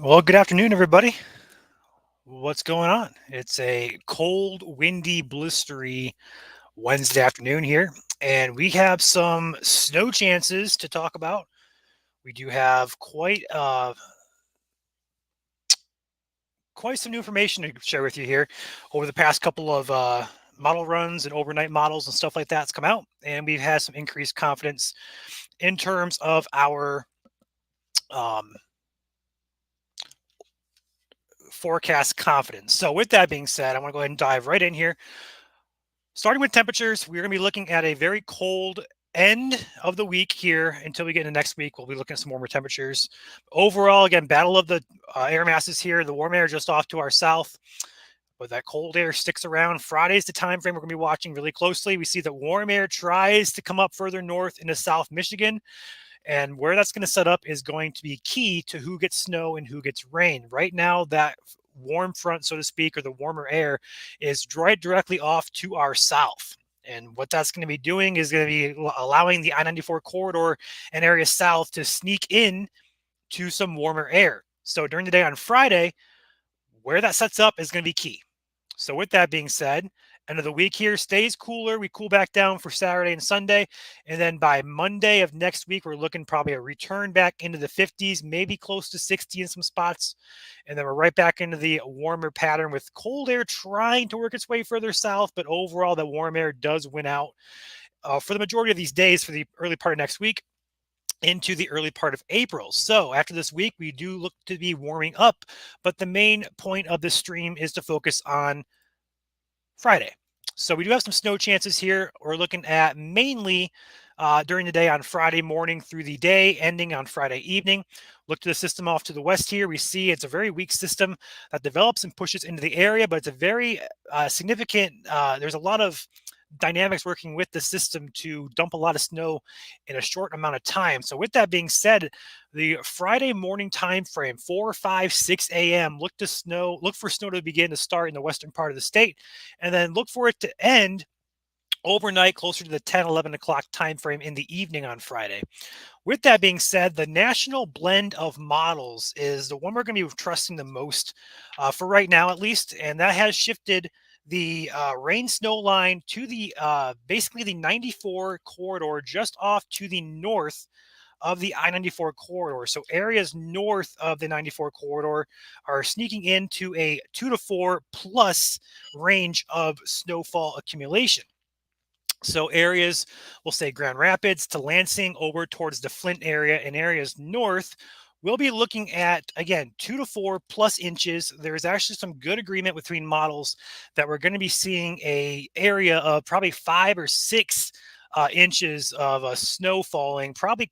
Well, good afternoon, everybody. What's going on? It's a cold, windy, blistery Wednesday afternoon here, and we have some snow chances to talk about. We do have quite some new information to share with you here over the past couple of model runs and overnight models and stuff like that's come out, and we've had some increased confidence in terms of our um, forecast confidence. So, with that being said, I want to go ahead and dive right in here. Starting with temperatures, we're going to be looking at a very cold end of the week here until we get into next week. We'll be looking at some warmer temperatures. Overall, again, battle of the air masses here. The warm air just off to our south, but that cold air sticks around. Friday's the time frame we're going to be watching really closely. We see that warm air tries to come up further north into South Michigan. And where that's going to set up is going to be key to who gets snow and who gets rain. Right now, that warm front, so to speak, or the warmer air is right directly off to our south. And what that's going to be doing is going to be allowing the I-94 corridor and area south to sneak in to some warmer air. So during the day on Friday, where that sets up is going to be key. So with that being said, end of the week here stays cooler. We cool back down for Saturday and Sunday. And then by Monday of next week, we're looking probably a return back into the 50s, maybe close to 60 in some spots. And then we're right back into the warmer pattern with cold air trying to work its way further south. But overall, the warm air does win out for the majority of these days for the early part of next week into the early part of April. So after this week, we do look to be warming up, but the main point of this stream is to focus on Friday. So we do have some snow chances here. We're looking at mainly during the day on Friday morning through the day, ending on Friday evening. Look to the system off to the west here. We see it's a very weak system that develops and pushes into the area, but it's a very significant, there's a lot of dynamics working with the system to dump a lot of snow in a short amount of time. So with that being said, the Friday morning time frame, 4, 5, 6 a.m. Look for snow to begin to start in the western part of the state, and then look for it to end overnight closer to the 10, 11 o'clock time frame in the evening on Friday. With that being said, the national blend of models is the one we're going to be trusting the most for right now, at least, and that has shifted the rain snow line to the basically the 94 corridor just off to the north of the I-94 corridor. So areas north of the 94 corridor are sneaking into a 2 to 4 plus range of snowfall accumulation. So areas, we'll say Grand Rapids to Lansing over towards the Flint area and areas north, we'll be looking at, again, 2 to 4 plus inches. There's actually some good agreement between models that we're going to be seeing a area of probably 5 or 6 inches of snow falling, probably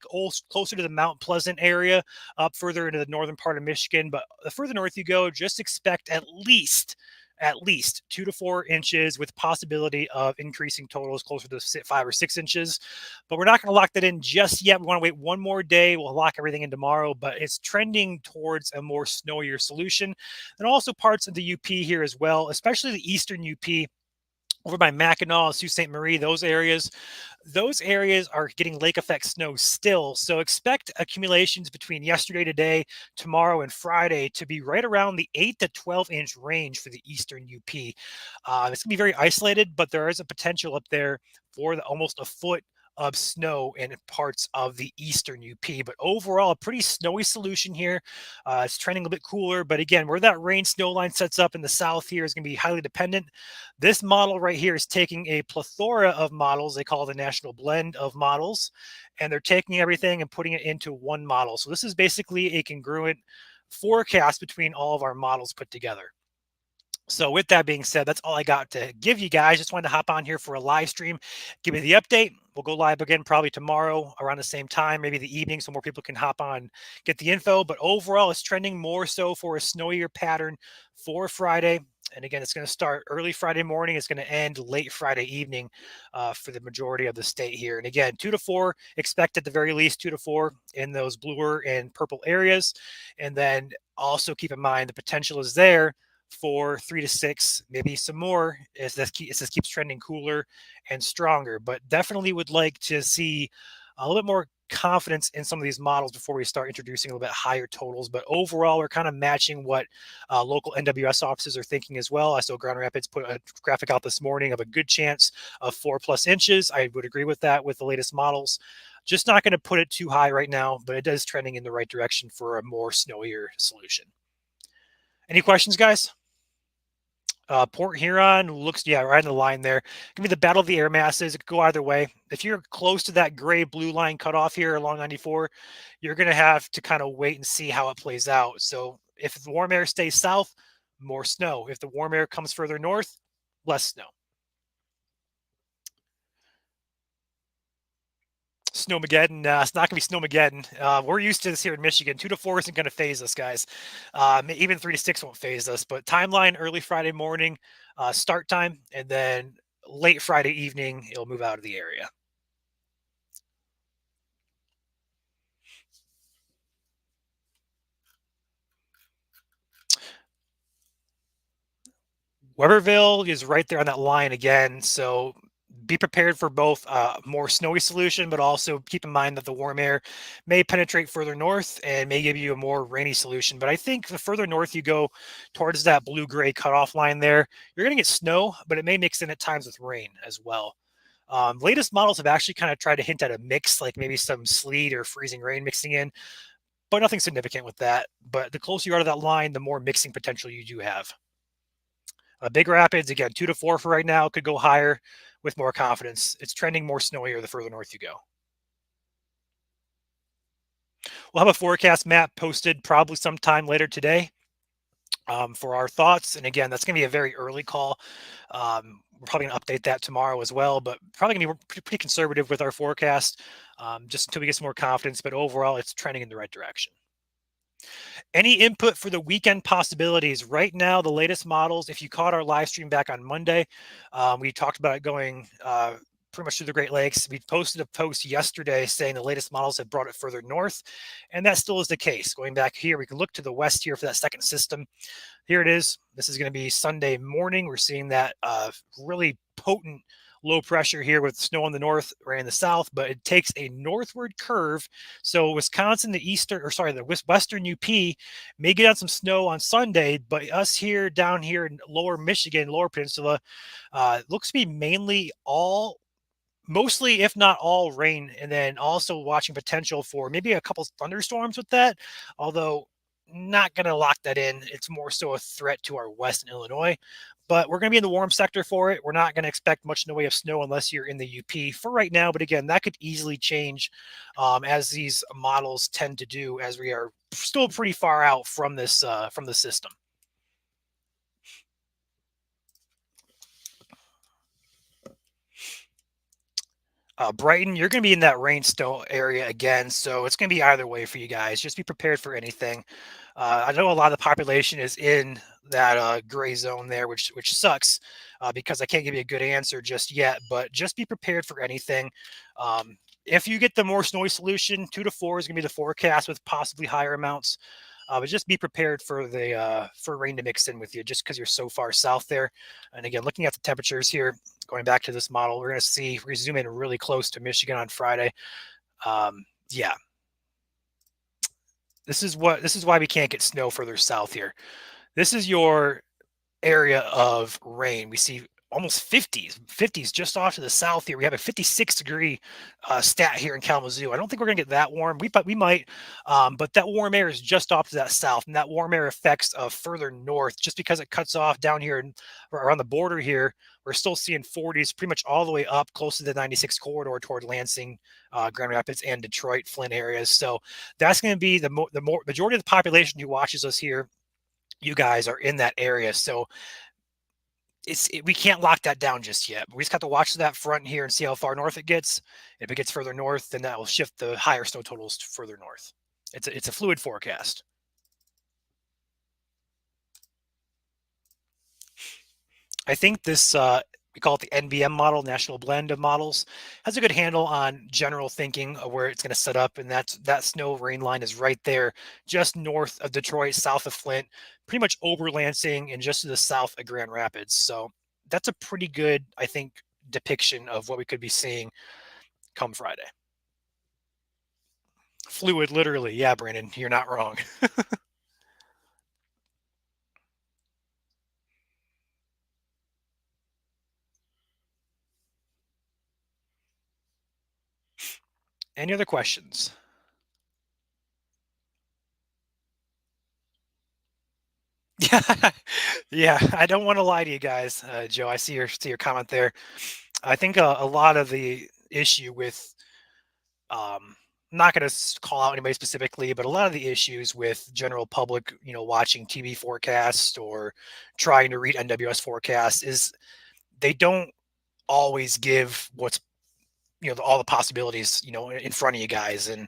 closer to the Mount Pleasant area, up further into the northern part of Michigan. But the further north you go, just expect at least 2 to 4 inches with possibility of increasing totals closer to 5 or 6 inches. But we're not going to lock that in just yet. We want to wait one more day. We'll lock everything in tomorrow, but it's trending towards a more snowier solution. And also parts of the UP here as well, especially the eastern UP over by Mackinac, Sault Ste. Marie, those areas are getting lake effect snow still. So expect accumulations between yesterday, today, tomorrow, and Friday to be right around the 8 to 12-inch range for the eastern UP. It's going to be very isolated, but there is a potential up there for almost a foot of snow in parts of the eastern UP. But overall, a pretty snowy solution here. It's trending a little bit cooler, but again, where that rain snow line sets up in the south here is going to be highly dependent. This model right here is taking a plethora of models. They call it the national blend of models, and they're taking everything and putting it into one model. So this is basically a congruent forecast between all of our models put together. So with that being said, that's all I got to give you guys. Just wanted to hop on here for a live stream, give me the update. We'll go live again probably tomorrow around the same time, maybe the evening, so more people can hop on, get the info. But overall, it's trending more so for a snowier pattern for Friday. And again, it's going to start early Friday morning. It's going to end late Friday evening for the majority of the state here. And again, 2 to 4, expect at the very least 2 to 4 in those bluer and purple areas. And then also keep in mind the potential is there for 3 to 6, maybe some more as this keeps trending cooler and stronger. But definitely would like to see a little bit more confidence in some of these models before we start introducing a little bit higher totals. But overall, we're kind of matching what local NWS offices are thinking as well. I saw Grand Rapids put a graphic out this morning of a good chance of 4+ inches. I would agree with that with the latest models. Just not going to put it too high right now, but it is trending in the right direction for a more snowier solution. Any questions, guys? Port Huron looks, yeah, right on the line there. Give me the battle of the air masses. It could go either way. If you're close to that gray blue line cutoff here along 94, you're going to have to kind of wait and see how it plays out. So if the warm air stays south, more snow. If the warm air comes further north, less snow. Snowmageddon. It's not going to be Snowmageddon. We're used to this here in Michigan. 2 to 4 isn't going to phase us, guys. Even 3 to 6 won't phase us. But timeline: early Friday morning, start time, and then late Friday evening, it'll move out of the area. Weberville is right there on that line again. So be prepared for both more snowy solution, but also keep in mind that the warm air may penetrate further north and may give you a more rainy solution. But I think the further north you go towards that blue-gray cutoff line there, you're going to get snow, but it may mix in at times with rain as well. Latest models have actually kind of tried to hint at a mix, like maybe some sleet or freezing rain mixing in, but nothing significant with that. But the closer you are to that line, the more mixing potential you do have. Big Rapids, again, 2 to 4 for right now. Could go higher with more confidence. It's trending more snowier the further north you go. We'll have a forecast map posted probably sometime later today for our thoughts. And again, that's going to be a very early call. We're probably going to update that tomorrow as well, but probably going to be pretty conservative with our forecast just until we get some more confidence. But overall, it's trending in the right direction. Any input for the weekend possibilities? Right now, the latest models, if you caught our live stream back on Monday, we talked about it going pretty much through the Great Lakes. We posted a post yesterday saying the latest models have brought it further north, and that still is the case. Going back here, we can look to the west here for that second system. Here it is. This is going to be Sunday morning. We're seeing that really potent low pressure here with snow in the north, rain in the south, but it takes a northward curve. So Wisconsin, the western UP may get on some snow on Sunday, but us here down here in lower Michigan, lower peninsula, looks to be mostly, if not all, rain, and then also watching potential for maybe a couple thunderstorms with that. Although not going to lock that in. It's more so a threat to our west in Illinois. But we're going to be in the warm sector for it. We're not going to expect much in the way of snow unless you're in the UP for right now. But again, that could easily change as these models tend to do, as we are still pretty far out from this from the system. Brighton, you're going to be in that rain snow area again, so it's going to be either way for you guys. Just be prepared for anything. I know a lot of the population is in that gray zone there, which sucks because I can't give you a good answer just yet. But just be prepared for anything. If you get the more snowy solution, 2 to 4 is going to be the forecast with possibly higher amounts. But just be prepared for the for rain to mix in with you, just because you're so far south there. And again, looking at the temperatures here, going back to this model, we're going to see we zoom in really close to Michigan on Friday. Yeah, this is why we can't get snow further south here. This is your area of rain. We see almost 50s just off to the south here. We have a 56-degree stat here in Kalamazoo. I don't think we're going to get that warm. We might, but that warm air is just off to that south, and that warm air affects further north just because it cuts off down here and around the border here. We're still seeing 40s pretty much all the way up close to the 96 corridor toward Lansing, Grand Rapids, and Detroit, Flint areas. So that's going to be the majority of the population who watches us here. You guys are in that area, so we can't lock that down just yet. We just got to watch that front here and see how far north it gets. If it gets further north, then that will shift the higher snow totals further north. It's a fluid forecast. I think this we call it the NBM model, National Blend of Models, has a good handle on general thinking of where it's going to set up, and that snow rain line is right there, just north of Detroit, south of Flint, pretty much over Lansing, and just to the south of Grand Rapids. So that's a pretty good, I think, depiction of what we could be seeing come Friday. Fluid, literally. Yeah, Brandon, you're not wrong. Any other questions? Yeah, yeah. I don't want to lie to you guys, Joe. I see your comment there. I think a lot of the issue with I'm not going to call out anybody specifically, but a lot of the issues with general public, watching TV forecast or trying to read NWS forecasts is they don't always give what's all the possibilities in front of you guys, and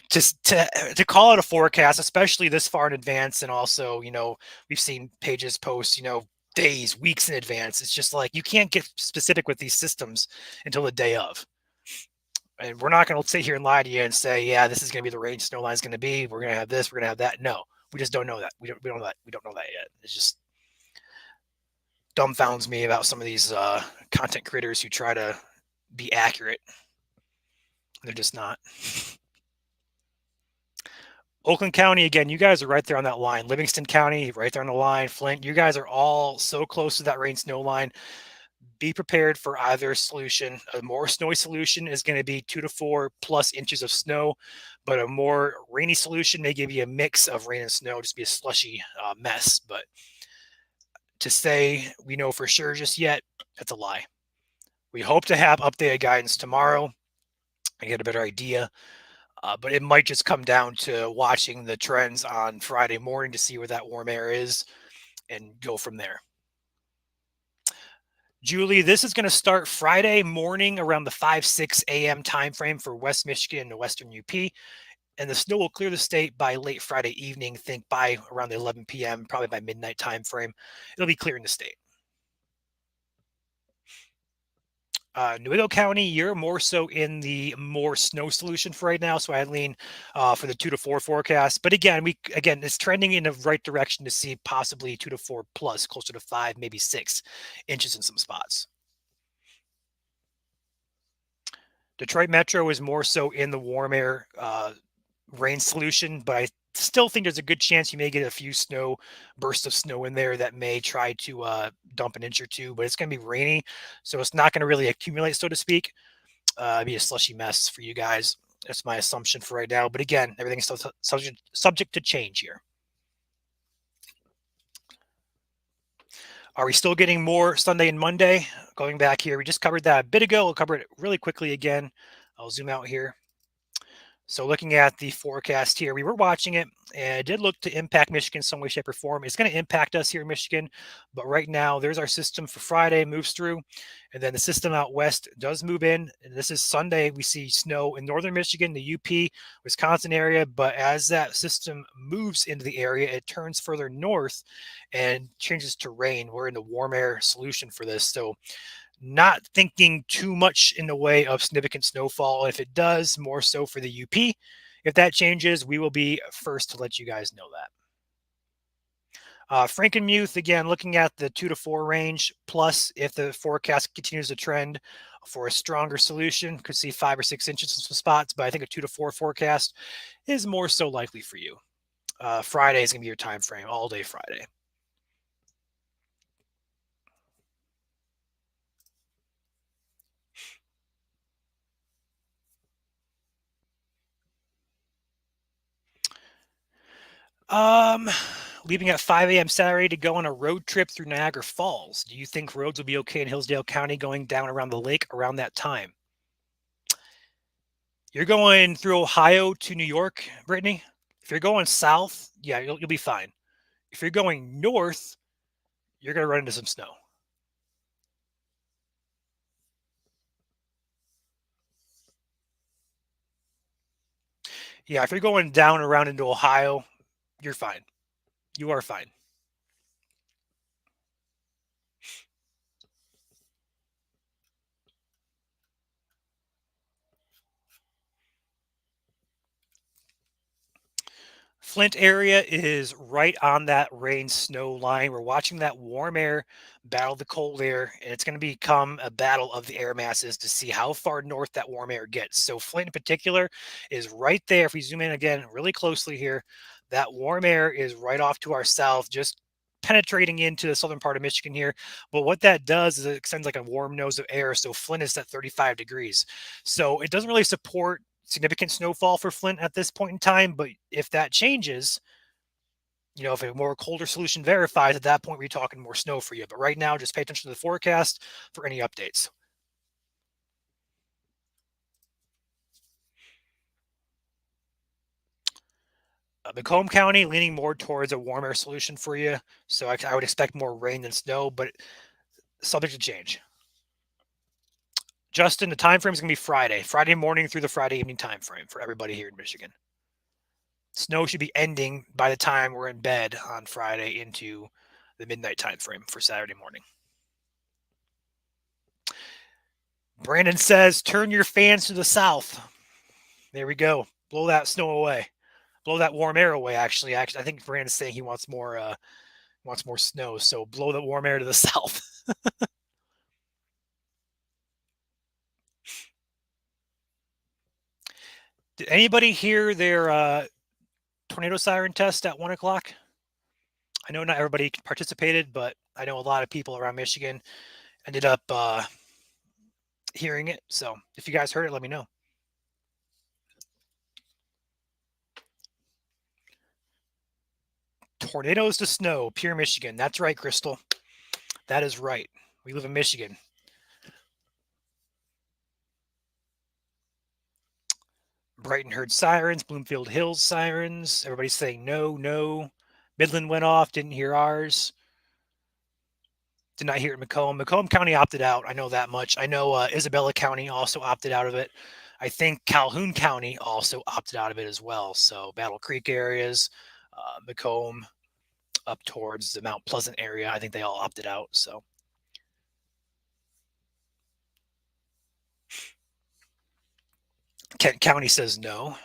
just to call it a forecast, especially this far in advance, and also we've seen pages post days, weeks in advance. It's just like you can't get specific with these systems until the day of. And we're not going to sit here and lie to you and say, yeah, this is going to be the range snow line is going to be. We're going to have this. We're going to have that. No, we just don't know that. We don't know that yet. It's just dumbfounds me about some of these content creators who try to be accurate. They're just not. Oakland County, again, you guys are right there on that line. Livingston County, right there on the line. Flint, you guys are all so close to that rain snow line. Be prepared for either solution. A more snowy solution is going to be 2 to 4+ inches of snow, but a more rainy solution may give you a mix of rain and snow, just be a slushy mess. But to say we know for sure just yet, that's a lie. We hope to have updated guidance tomorrow and get a better idea. But it might just come down to watching the trends on Friday morning to see where that warm air is and go from there. Julie, this is going to start Friday morning around the 5, 6 a.m. time frame for West Michigan and the Western UP. And the snow will clear the state by late Friday evening, think by around the 11 p.m., probably by midnight time frame. It'll be clearing the state. Newell County, you're more so in the more snow solution for right now, so I lean for the 2 to 4 forecast. But again, it's trending in the right direction to see possibly 2 to 4 plus, closer to 5, maybe 6 inches in some spots. Detroit Metro is more so in the warm air rain solution, but I still think there's a good chance you may get a few bursts of snow in there that may try to dump an inch or two, but it's going to be rainy, so it's not going to really accumulate, so to speak. Be a slushy mess for you guys. That's my assumption for right now. But again, everything's still subject to change here. Are we still getting more Sunday and Monday? Going back here, we just covered that a bit ago. We'll cover it really quickly again. I'll zoom out here. So looking at the forecast here, we were watching it, and it did look to impact Michigan some way, shape, or form. It's going to impact us here in Michigan, but right now there's our system for Friday, moves through, and then the system out west does move in. And this is Sunday. We see snow in northern Michigan, the UP, Wisconsin area, but as that system moves into the area, it turns further north and changes to rain. We're in the warm air solution for this, so not thinking too much in the way of significant snowfall. If it does, more so for the UP. If that changes, we will be first to let you guys know that. Frankenmuth, again, looking at the 2 to 4 range, plus if the forecast continues to trend for a stronger solution, could see 5 or 6 inches in some spots, but I think a 2 to 4 forecast is more so likely for you. Friday is going to be your time frame, all day Friday. Um, Leaving at 5 a.m. Saturday to go on a road trip through Niagara Falls. Do you think roads will be okay in Hillsdale County going down around the lake around that time? You're going through Ohio to New York, Brittany? If you're going south, yeah, you'll be fine. If you're going north, you're going to run into some snow. Yeah, if you're going down around into Ohio, you're fine. You are fine. Flint area is right on that rain snow line. We're watching that warm air battle the cold air, and it's going to become a battle of the air masses to see how far north that warm air gets. So, Flint in particular is right there. If we zoom in again really closely here, that warm air is right off to our south, just penetrating into the southern part of Michigan here. But what that does is it extends like a warm nose of air. So, Flint is at 35 degrees. So, it doesn't really support significant snowfall for Flint at this point in time. But if that changes, if a more colder solution verifies, at that point we're talking more snow for you. But right now, just pay attention to the forecast for any updates. Macomb County leaning more towards a warm air solution for you. So I would expect more rain than snow, but subject to change. Justin, the time frame is going to be Friday morning through the Friday evening time frame for everybody here in Michigan. Snow should be ending by the time we're in bed on Friday into the midnight time frame for Saturday morning. Brandon says, turn your fans to the south. There we go. Blow that snow away. Blow that warm air away. Actually, I think Brandon's saying he wants more snow. So blow the warm air to the south. Did anybody hear their tornado siren test at 1 o'clock? I know not everybody participated, but I know a lot of people around Michigan ended up hearing it. So if you guys heard it, let me know. Tornadoes to snow, Pure Michigan. That's right, Crystal. That is right. We live in Michigan. Brighton heard sirens, Bloomfield Hills sirens. Everybody's saying no, no. Midland went off, didn't hear ours. Did not hear it in Macomb. Macomb County opted out. I know that much. I know Isabella County also opted out of it. I think Calhoun County also opted out of it as well. So Battle Creek areas, Macomb, up towards the Mount Pleasant area, I think they all opted out. So Kent County says no.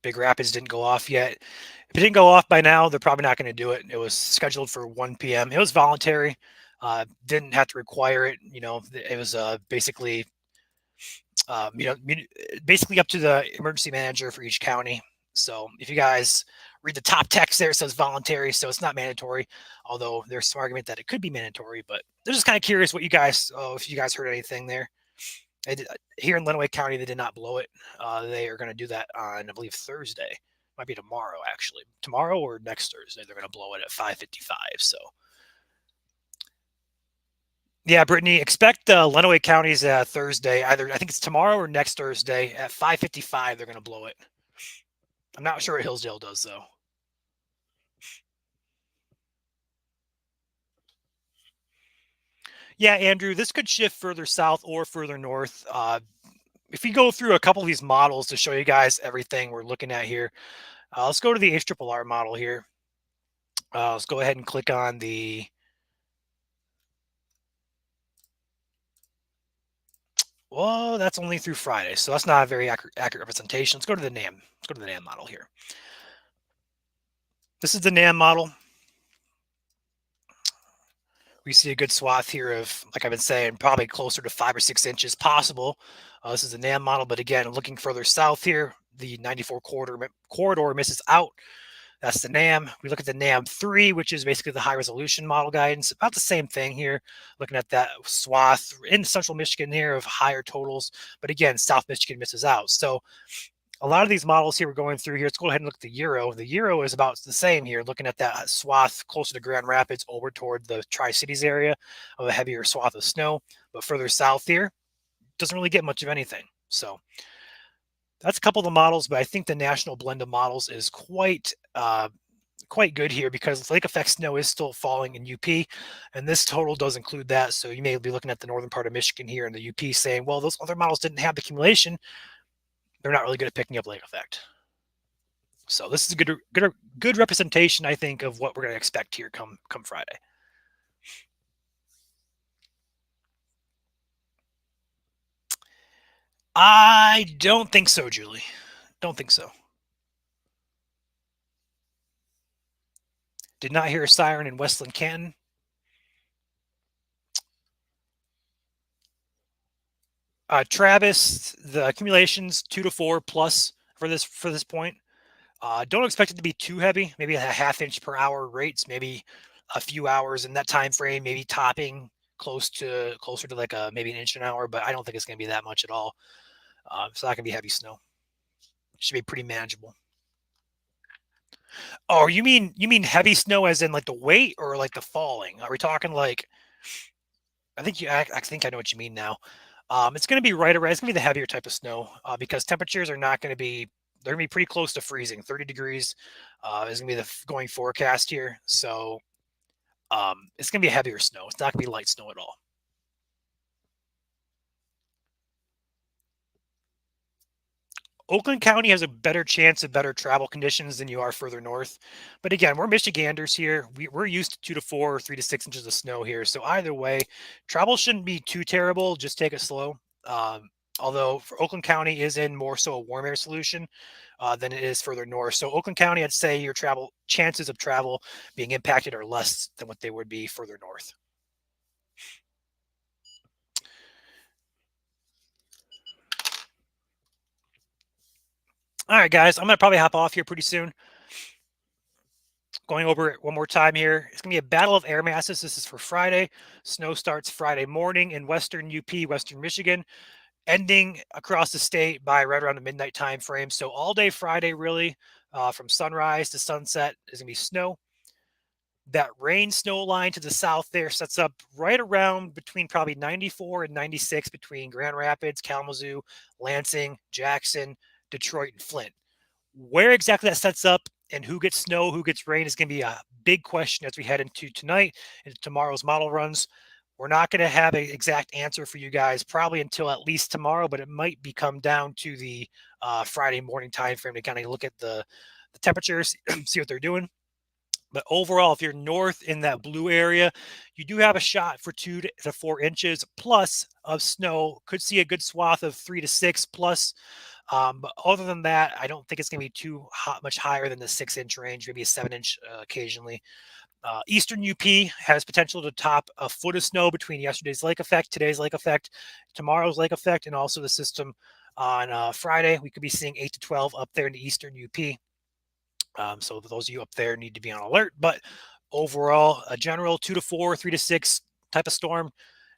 Big Rapids didn't go off yet. If it didn't go off by now, they're probably not going to do it. It was scheduled for 1 p.m. It was voluntary. Didn't have to require it. It was basically, basically up to the emergency manager for each county. So if you guys read the top text there, it says voluntary, so it's not mandatory. Although there's some argument that it could be mandatory, but they're just kind of curious what you guys, if you guys heard anything there. Here in Lenawee County, they did not blow it. They are going to do that on, I believe, Thursday. Might be tomorrow, actually. Tomorrow or next Thursday, they're going to blow it at 5:55. So, yeah, Brittany, expect Lenawee County's Thursday. I think it's tomorrow or next Thursday at 5:55. They're going to blow it. I'm not sure what Hillsdale does though. Yeah, Andrew, this could shift further south or further north. If you go through a couple of these models to show you guys everything we're looking at here, let's go to the HRRR model here. Let's go ahead and click on the well, that's only through Friday, so that's not a very accurate representation. Let's go to the NAM. Let's go to the NAM model here. This is the NAM model. We see a good swath here of, like I've been saying, probably closer to 5 or 6 inches possible. This is the NAM model, but again, looking further south here, the 94 corridor misses out. That's the NAM. We look at the NAM 3, which is basically the high resolution model guidance. About the same thing here, looking at that swath in central Michigan here of higher totals. But again, South Michigan misses out. So a lot of these models here we're going through here. Let's go ahead and look at the Euro. The Euro is about the same here, looking at that swath closer to Grand Rapids over toward the Tri-Cities area of a heavier swath of snow. But further south here, doesn't really get much of anything. So that's a couple of the models, but I think the national blend of models is quite good here because lake effect snow is still falling in UP, and this total does include that. So you may be looking at the northern part of Michigan here in the UP saying, well, those other models didn't have the accumulation. They're not really good at picking up lake effect. So this is a good representation, I think, of what we're going to expect here come Friday. I don't think so, Julie. Don't think so. Did not hear a siren in Westland Canton. Travis, the accumulations 2 to 4 plus for this point. Don't expect it to be too heavy. Maybe a half inch per hour rates. Maybe a few hours in that time frame. Maybe topping closer to like a maybe an inch an hour. But I don't think it's going to be that much at all. It's not going to be heavy snow. It should be pretty manageable. Oh, you mean heavy snow as in like the weight or like the falling? Are we talking like? I think I know what you mean now. It's going to be right around. It's going to be the heavier type of snow because temperatures are not going to be. They're going to be pretty close to freezing. 30 degrees is going to be the going forecast here. So it's going to be a heavier snow. It's not going to be light snow at all. Oakland County has a better chance of better travel conditions than you are further north. But again, we're Michiganders here. We're used to 2 to 4 or 3 to 6 inches of snow here. So either way, travel shouldn't be too terrible. Just take it slow. Although for Oakland County is in more so a warm air solution than it is further north. So Oakland County, I'd say your travel chances of travel being impacted are less than what they would be further north. All right, guys, I'm gonna probably hop off here pretty soon. Going over it one more time here. It's going to be a battle of air masses. This is for Friday. Snow starts Friday morning in western UP, western Michigan, ending across the state by right around the midnight time frame. So all day Friday, really, from sunrise to sunset, is going to be snow. That rain snow line to the south there sets up right around between probably 94 and 96 between Grand Rapids, Kalamazoo, Lansing, Jackson, Detroit, and Flint. Where exactly that sets up and who gets snow, who gets rain is going to be a big question as we head into tonight and tomorrow's model runs. We're not going to have an exact answer for you guys probably until at least tomorrow, but it might be come down to the Friday morning time frame to kind of look at the temperatures, see what they're doing. But overall, if you're north in that blue area, you do have a shot for 2 to 4 inches plus of snow. Could see a good swath of 3 to 6 plus. But other than that, I don't think it's going to be too hot, much higher than the 6 inch range, maybe a 7 inch occasionally. Eastern UP has potential to top a foot of snow between yesterday's lake effect, today's lake effect, tomorrow's lake effect, and also the system on Friday. We could be seeing 8 to 12 up there in the Eastern UP. So those of you up there need to be on alert. But overall, a general 2 to 4, 3 to 6 type of storm,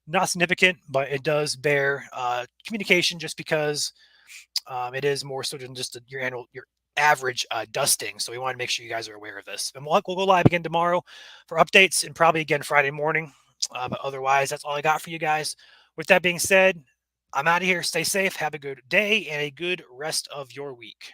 not significant, but it does bear communication just because it is more so than just your average dusting. So we want to make sure you guys are aware of this. And we'll go live again tomorrow for updates and probably again Friday morning. But otherwise, that's all I got for you guys. With that being said, I'm out of here. Stay safe. Have a good day and a good rest of your week.